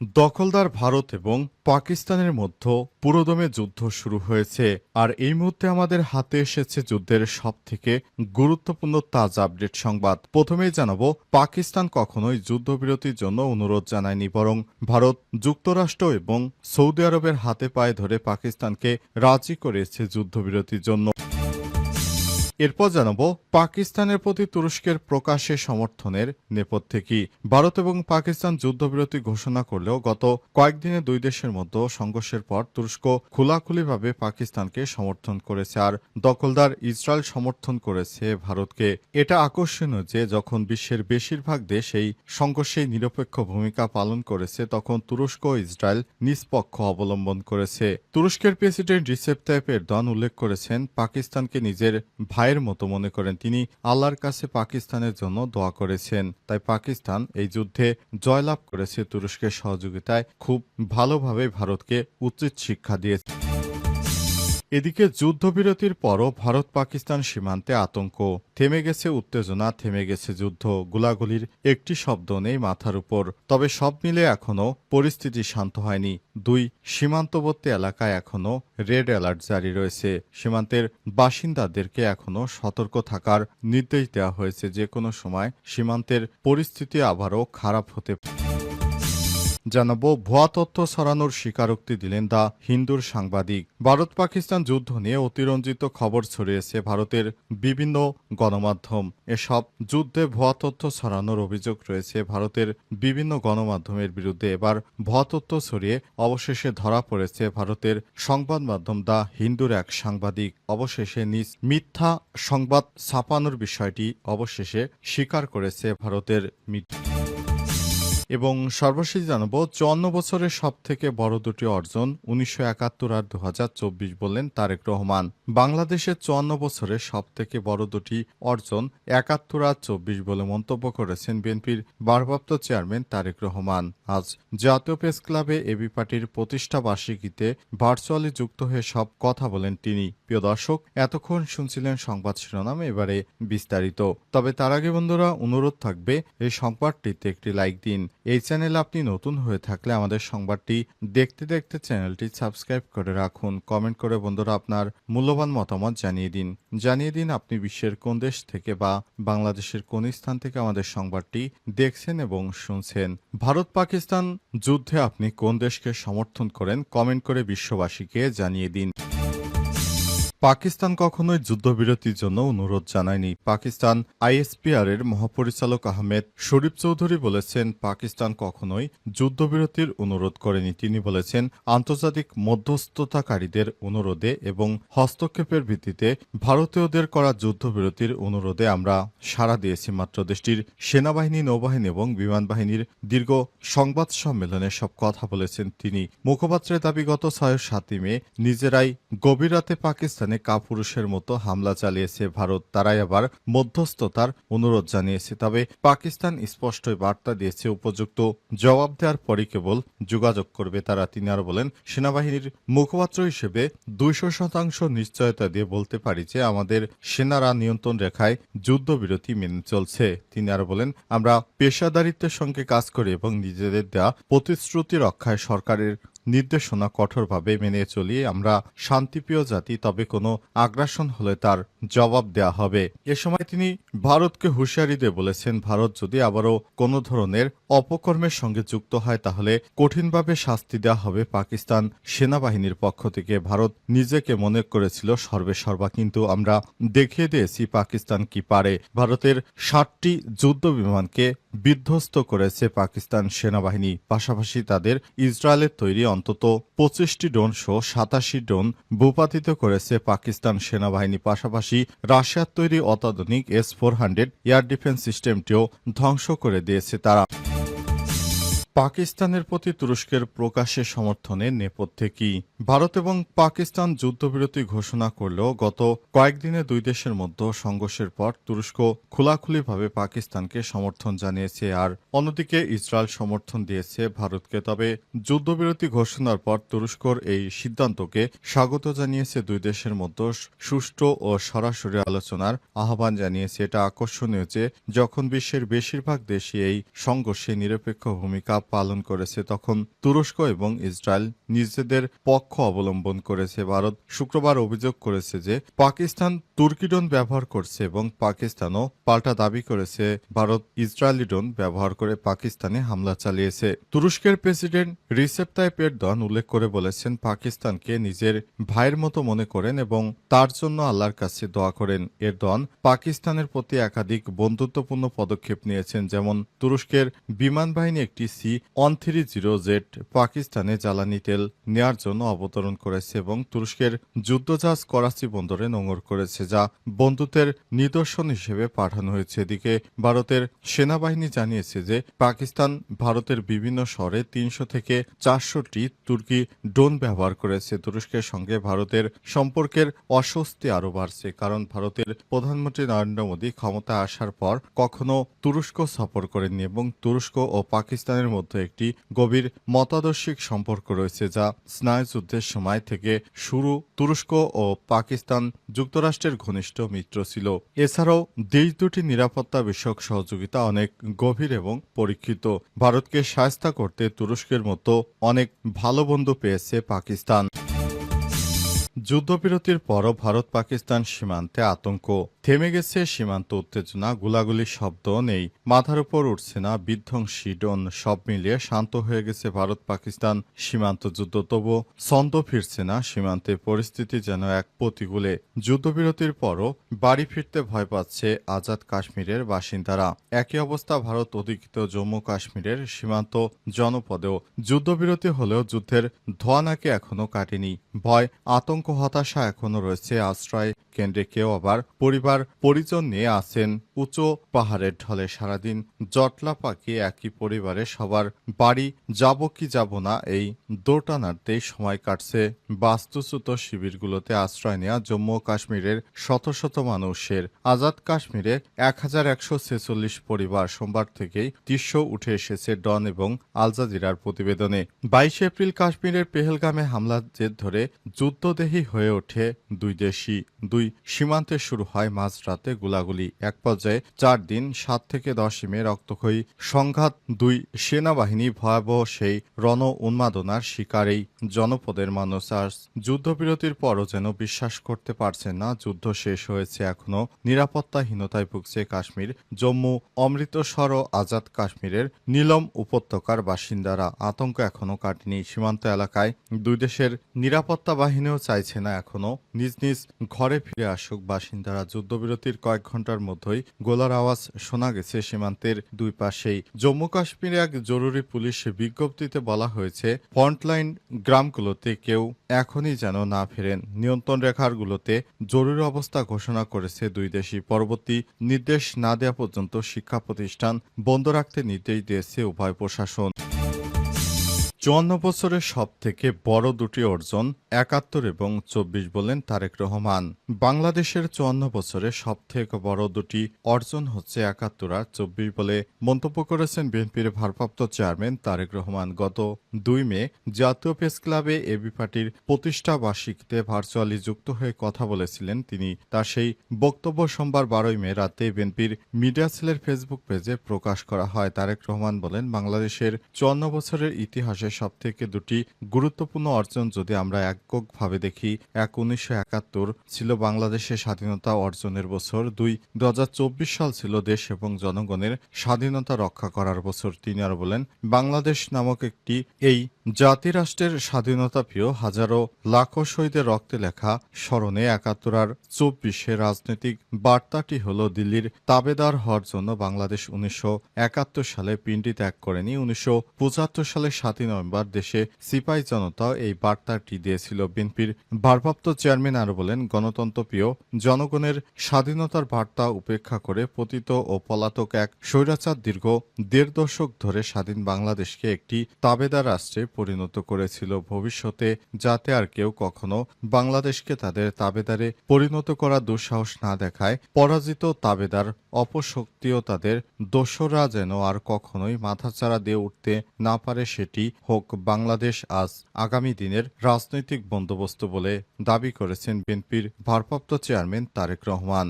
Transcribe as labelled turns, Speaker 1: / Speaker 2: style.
Speaker 1: দখলদার ভারত এবং পাকিস্তানের মধ্যে পুরোদমে যুদ্ধ শুরু হয়েছে। আর এই মুহূর্তে আমাদের হাতে এসেছে যুদ্ধের সবথেকে গুরুত্বপূর্ণ তাজা আপডেট সংবাদ। প্রথমেই জানাবো, পাকিস্তান কখনোই যুদ্ধবিরতির জন্য অনুরোধ জানায়নি, বরং ভারত, যুক্তরাষ্ট্র এবং সৌদি আরবের হাতে পায়ে ধরে পাকিস্তানকে রাজি করেছে যুদ্ধবিরতির জন্য। এরপর জানাবো, পাকিস্তানের প্রতি তুরস্কের প্রকাশ্যে সমর্থনের নেপথ্যে কি। ভারত এবং পাকিস্তান যুদ্ধবিরতি ঘোষণা করলেও গত কয়েকদিনে দুই দেশের মধ্যে সংঘর্ষের পর তুরস্ক খোলাখুলিভাবে পাকিস্তানকে সমর্থন করেছে, আর দখলদার ইসরায়েল সমর্থন করেছে ভারতকে। এটা আকর্ষণীয় যে যখন বিশ্বের বেশিরভাগ দেশ এই সংঘর্ষে নিরপেক্ষ ভূমিকা পালন করেছে, তখন তুরস্ক ও ইসরায়েল নিষ্পক্ষ অবলম্বন করেছে। তুরস্কের প্রেসিডেন্ট রিসেপ তাইপ এরদোয়ান উল্লেখ করেছেন, পাকিস্তানকে নিজের ভাইয়ের মতো মনে করেন তিনি। আল্লাহর কাছে পাকিস্তানের জন্য দোয়া করেছেন। তাই পাকিস্তান এই যুদ্ধে জয়লাভ করেছে তুরস্কের সহযোগিতায়। খুব ভালোভাবে ভারতকে উচিত শিক্ষা দিয়েছে। এদিকে যুদ্ধবিরতির পরও ভারত পাকিস্তান সীমান্তে আতঙ্ক। থেমে গেছে উত্তেজনা, থেমে গেছে যুদ্ধ। গোলাগুলির একটি শব্দ নেই মাথার উপর। তবে সব মিলে এখনও পরিস্থিতি শান্ত হয়নি। দুই সীমান্তবর্তী এলাকায় এখনও রেড অ্যালার্ট জারি রয়েছে। সীমান্তের বাসিন্দাদেরকে এখনও সতর্ক থাকার নির্দেশ দেওয়া হয়েছে। যে কোনো সময় সীমান্তের পরিস্থিতি আবারও খারাপ হতে পারে। জানাবো, ভুয়া তথ্য ছড়ানোর স্বীকারোক্তি দিলেন দ্য হিন্দুর সাংবাদিক। ভারত পাকিস্তান যুদ্ধ নিয়ে অতিরঞ্জিত খবর ছড়িয়েছে ভারতের বিভিন্ন গণমাধ্যম। এসব যুদ্ধে ভুয়া তথ্য ছড়ানোর অভিযোগ রয়েছে ভারতের বিভিন্ন গণমাধ্যমের বিরুদ্ধে। এবার ভুয়া তথ্য ছড়িয়ে অবশেষে ধরা পড়েছে ভারতের সংবাদ মাধ্যম দ্য হিন্দুর এক সাংবাদিক। অবশেষে নিজ মিথ্যা সংবাদ ছাপানোর বিষয়টি অবশেষে স্বীকার করেছে ভারতের মিডিয়া। এবং সর্বশেষ জানাবো, ৫৪ বছরের সবথেকে বড় দুটি অর্জন ১৯৭১ আর ২০২৪ বললেন তারেক রহমান। বাংলাদেশের ৫৪ বছরের সবথেকে বড় দুটি অর্জন ৭১ আর ২৪ বলে মন্তব্য করেছেন বিএনপির ভারপ্রাপ্ত চেয়ারম্যান তারেক রহমান। আজ জাতীয় প্রেস ক্লাবে এবি পার্টির প্রতিষ্ঠা বার্ষিকীতে ভার্চুয়ালি যুক্ত হয়ে সব কথা বলেন তিনি। প্রিয় দর্শক, এতক্ষণ শুনছিলেন সংবাদ শিরোনাম, এবারে বিস্তারিত। তবে তার আগে বন্ধুরা, অনুরোধ থাকবে এই সংবাদটিতে একটি লাইক দিন। এই চ্যানেলে আপনি নতুন হয়ে থাকলে আমাদের সংবাদটি দেখতে দেখতে চ্যানেলটি সাবস্ক্রাইব করে রাখুন। কমেন্ট করে বন্ধুরা আপনার মূল্যবান মতামত জানিয়ে দিন আপনি বিশ্বের কোন দেশ থেকে বা বাংলাদেশের কোন স্থান থেকে আমাদের সংবাদটি দেখছেন এবং শুনছেন। ভারত পাকিস্তান যুদ্ধে আপনি কোন দেশকে সমর্থন করেন, কমেন্ট করে বিশ্ববাসীকে জানিয়ে দিন। পাকিস্তান কখনোই যুদ্ধবিরতির জন্য অনুরোধ জানায়নি। পাকিস্তান আইএসপিআর এর মহাপরিচালক আহমেদ শরীফ চৌধুরী বলেছেন, পাকিস্তান কখনোই যুদ্ধবিরতির অনুরোধ করেনি। তিনি বলেছেন, আন্তর্জাতিক মধ্যস্থতাকারীদের অনুরোধে এবং হস্তক্ষেপের ভিত্তিতে ভারতীয়দের করা যুদ্ধবিরতির অনুরোধে আমরা সাড়া দিয়েছি। মাত্র দেশটির সেনাবাহিনী, নৌবাহিনী এবং বিমান বাহিনীর দীর্ঘ সংবাদ সম্মেলনে সব কথা বলেছেন তিনি। মুখপাত্রের দাবি, গত ৬-৭ মে নিজেরাই গভীর রাতে পাকিস্তান কাপুরুষের মতো হামলা চালিয়েছে ভারত। তারাই আবার মধ্যস্থতার অনুরোধ জানিয়েছে। তবে পাকিস্তান স্পষ্টই বার্তা দিয়েছে, উপযুক্ত জবাব দেওয়ার পরই কেবল যোগাযোগ করবে তারা। তিনি আরো বলেন, সেনাবাহিনীর মুখপাত্র হিসেবে ২০০% নিশ্চয়তা দিয়ে বলতে পারি যে আমাদের সেনারা নিয়ন্ত্রণ রেখায় যুদ্ধবিরতি মেনে চলছে। তিনি আরো বলেন, আমরা পেশাদারিত্বের সঙ্গে কাজ করি এবং নিজেদের দেওয়া প্রতিশ্রুতি রক্ষায় সরকারের নির্দেশনা কঠোরভাবে মেনে চলি। আমরা শান্তিপ্রিয় জাতি, তবে কোনো আগ্রাসন হলে তার জবাব দেয়া হবে। এ সময় তিনি ভারতকে হুঁশিয়ারি দিয়ে বলেছেন, ভারত যদি আবারও কোনো ধরনের অপকর্মের সঙ্গে যুক্ত হয় তাহলে কঠিনভাবে শাস্তি দেওয়া হবে পাকিস্তান সেনাবাহিনীর পক্ষ থেকে। ভারত নিজেকে মনে করেছিল সর্বেসর্বা, কিন্তু আমরা দেখিয়ে দিয়েছি পাকিস্তান কি পারে। ভারতের ৬০টি যুদ্ধ বিমানকে বিধ্বস্ত করেছে পাকিস্তান সেনাবাহিনী। পাশাপাশি তাদের ইসরায়েলের তৈরি অন্তত ২৫টি ড্রোন সহ ৮৭ ড্রোন ভূপাতিত করেছে পাকিস্তান সেনাবাহিনী। পাশাপাশি রাশিয়ার তৈরি অত্যাধুনিক S-400 এয়ার ডিফেন্স সিস্টেমটিও ধ্বংস করে দিয়েছে তারা। পাকিস্তানের প্রতি তুরস্কের প্রকাশ্যে সমর্থনের নেপথ্যে কি। ভারত এবং পাকিস্তান যুদ্ধবিরতি ঘোষণা করলেও গত কয়েকদিনে দুই দেশের মধ্যে সংঘর্ষের পর তুরস্ক খোলাখুলিভাবে পাকিস্তানকে সমর্থন জানিয়েছে, আর অন্যদিকে ইসরায়েল সমর্থন দিয়েছে ভারতকে। তবে যুদ্ধবিরতি ঘোষণার পর তুরস্কর এই সিদ্ধান্তকে স্বাগত জানিয়েছে দুই দেশের মধ্যে সুষ্ঠু ও সরাসরি আলোচনার আহ্বান জানিয়েছে। এটা আকর্ষণীয় যে যখন বিশ্বের বেশিরভাগ দেশই এই সংঘর্ষে নিরপেক্ষ ভূমিকা পালন করেছে তখন তুরস্ক এবং ইসরায়েল নিজেদের পক্ষ অবলম্বন করেছে। ভারত শুক্রবার অভিযোগ করেছে যে পাকিস্তান তুর্কি ড্রোন ব্যবহার করছে এবং পাকিস্তানও পাল্টা দাবি করেছে ভারত ইসরায়েলি ড্রোন ব্যবহার করে পাকিস্তানে হামলা চালিয়েছে। তুরস্কের প্রেসিডেন্ট রিসেপ তাইপ এরদোয়ান উল্লেখ করে বলেছেন পাকিস্তানকে নিজের ভাইয়ের মতো মনে করেন এবং তার জন্য আল্লাহর কাছে দোয়া করেন। এরদোয়ান পাকিস্তানের প্রতি একাধিক বন্ধুত্বপূর্ণ পদক্ষেপ নিয়েছেন, যেমন তুরস্কের বিমান বাহিনী একটি C-130 জেট পাকিস্তানে জ্বালানি তেল নেয়ার জন্য অবতরণ করেছে এবং তুরস্কের যুদ্ধজাহাজ করাচি বন্দরে নোঙর করেছে, যা বন্ধুত্বের নিদর্শন হিসেবে পাঠানো হয়েছে। এদিকে ভারতের সেনাবাহিনী জানিয়েছে যে পাকিস্তান ভারতের বিভিন্ন শহরে 300 থেকে 400টি তুর্কি ড্রোন ব্যবহার করেছে। তুরস্কের সঙ্গে ভারতের সম্পর্কের অস্বস্তি আরও বাড়ছে, কারণ ভারতের প্রধানমন্ত্রী নরেন্দ্র মোদী ক্ষমতায় আসার পর কখনো তুরস্ক সফর করেননি এবং তুরস্ক ও পাকিস্তানের মধ্যে একটি গভীর মতাদর্শিক সম্পর্ক রয়েছে, যা স্নায়ুযুদ্ধের সময় থেকে শুরু। তুরস্ক ও পাকিস্তান যুক্তরাষ্ট্রের ঘনিষ্ঠ মিত্র ছিল। এছাড়াও দেশ দুটির নিরাপত্তা বিষয়ক সহযোগিতা অনেক গভীর এবং পরীক্ষিত। ভারতকে শায়েস্তা করতে তুরস্কের মতো অনেক ভালো বন্ধু পেয়েছে পাকিস্তান। যুদ্ধবিরতির পরও ভারত পাকিস্তান সীমান্তে আতঙ্ক। থেমে গেছে সীমান্ত উত্তেজনা, গোলাগুলির শব্দ নেই, মাথার উপর উঠছে না বিধ্বংসী ড্রোন। সব মিলিয়ে শান্ত হয়ে গেছে ভারত পাকিস্তান সীমান্ত যুদ্ধ। তবুও ছন্দ ফিরছে না সীমান্তে, পরিস্থিতি যেন এক প্রতিকূলে। যুদ্ধবিরতির পরও বাড়ি ফিরতে ভয় পাচ্ছে আজাদ কাশ্মীরের বাসিন্দারা। একই অবস্থা ভারত অধিকৃত জম্মু কাশ্মীরের সীমান্ত জনপদেও। যুদ্ধবিরতি হলেও যুদ্ধের ধোঁয়া নাকি এখনো কাটেনি। ভয়, আতঙ্ক, হতাশা এখনো রয়েছে আশ্রয় কেন্দ্রে। কেউ আবার পরিবার পরিজন নিয়ে আছেন উঁচু পাহাড়ের ঢলে। সারাদিন জটলা পাখি একই পরিবারে সবার বাড়ি যাব কি যাব না এই দোটানাতেই সময় কাটছে বাস্তুচ্যুত শিবিরগুলোতে আশ্রয় নেওয়া জম্মু ও কাশ্মীরের শত শত মানুষের। আজাদ কাশ্মীরে 1146 পরিবার। সোমবার থেকেই দৃশ্য উঠে এসেছে ডন এবং আল জাজিরার প্রতিবেদনে। 22 এপ্রিল কাশ্মীরের পেহেলগামে হামলার জের ধরে যুদ্ধদেহী হয়ে ওঠে দুই দেশই। দুই সীমান্তে শুরু হয় মাঝরাতে গোলাগুলি। এক পর্যায়ে 4 দিন 7 থেকে 10 মে রক্তক্ষয়ী সংঘাত। দুই সেনাবাহিনী ভয়াবহ সেই রণ উন্মাদনার শিকার এই জনপদের মানুষ। আর যুদ্ধবিরতির পরও যেন বিশ্বাস করতে পারছেন না যুদ্ধ শেষ হয়েছে। এখনো নিরাপত্তাহীনতায় ভুগছে কাশ্মীর, জম্মু, অমৃতসর ও আজাদ কাশ্মীরের নীলম উপত্যকার বাসিন্দারা। আতঙ্ক এখনো কাটেনি সীমান্ত এলাকায়। দুই দেশের নিরাপত্তা বাহিনীও চাইছে না এখনো নিজ নিজ ঘরে ফিরে আসুক বাসিন্দারা। যুদ্ধবিরতির কয়েক ঘন্টার মধ্যেই গোলার আওয়াজ শোনা গেছে সীমান্তের দুই পাশেই। জম্মু কাশ্মীরে এক জরুরি পুলিশ বিজ্ঞপ্তিতে বলা হয়েছে ফ্রন্টলাইন গ্রামগুলোতে কেউ এখনই যেন না ফেরেন। নিয়ন্ত্রণ রেখাগুলোতে জরুরি অবস্থা ঘোষণা করেছে দুই দেশই। পরবর্তী নির্দেশ না দেওয়া পর্যন্ত শিক্ষা প্রতিষ্ঠান বন্ধ রাখতে নির্দেশ দিয়েছে উভয় প্রশাসন। 54 বছরের সব থেকে বড় দুটি অর্জন 71 এবং 24 বললেন তারেক রহমান। বাংলাদেশের 54 বছরের সব থেকে বড় দুটি অর্জন হচ্ছে 71 আর 24 বলে মন্তব্য করেছেন বিএনপির ভারপ্রাপ্ত চেয়ারম্যান তারেক রহমান। গত 2 মে জাতীয় প্রেস ক্লাবে এবি পার্টির প্রতিষ্ঠা বার্ষিকীতে ভার্চুয়ালি যুক্ত হয়ে কথা বলেছিলেন তিনি। তার সেই বক্তব্য সোমবার 12 মে রাতে বিএনপির মিডিয়া সেলের ফেসবুক পেজে প্রকাশ করা হয়। তারেক রহমান বলেন, বাংলাদেশের 54 বছরের ইতিহাসে সবথেকে দুটি গুরুত্বপূর্ণ অর্জন যদি আমরা এককভাবে দেখি, 1971 ছিল বাংলাদেশের স্বাধীনতা অর্জনের বছর, 2024 সাল ছিল দেশ এবং জনগণের স্বাধীনতা রক্ষা করার বছর। তিনি আরো বলেন, বাংলাদেশ নামক একটি এই জাতিরাষ্ট্রের স্বাধীনতা প্রিয় হাজারো লাখো শহীদের রক্তে লেখা স্মরণে 71 আর 24 রাজনৈতিক বার্তাটি হল দিল্লির তাবেদার হওয়ার জন্য বাংলাদেশ 1971 সালে পিণ্ডি ত্যাগ করেনি। 1975 সালে 7 নভেম্বর দেশে সিপাহী জনতা এই বার্তাটি দিয়েছিল। বিএনপির ভারপ্রাপ্ত চেয়ারম্যান আরো বলেন, গণতন্ত্র প্রিয় জনগণের স্বাধীনতার বার্তা উপেক্ষা করে পতিত ও পলাতক এক স্বৈরাচার দীর্ঘ 1.5 দশক ধরে স্বাধীন বাংলাদেশকে একটি তাবেদার রাষ্ট্রে পরিণত করেছিল। ভবিষ্যতে যাতে আর কেউ কখনো বাংলাদেশকে তাদের তাবেদারে পরিণত করার দুঃসাহস না দেখায়, পরাজিত তাবেদার অপশক্তিও তাদের দোসররা যেন আর কখনোই মাথাচাড়া দিয়ে উঠতে না পারে, সেটি হোক বাংলাদেশ আজ আগামী দিনের রাজনৈতিক বন্দোবস্ত বলে দাবি করেছেন বিএনপির ভারপ্রাপ্ত চেয়ারম্যান তারেক রহমান।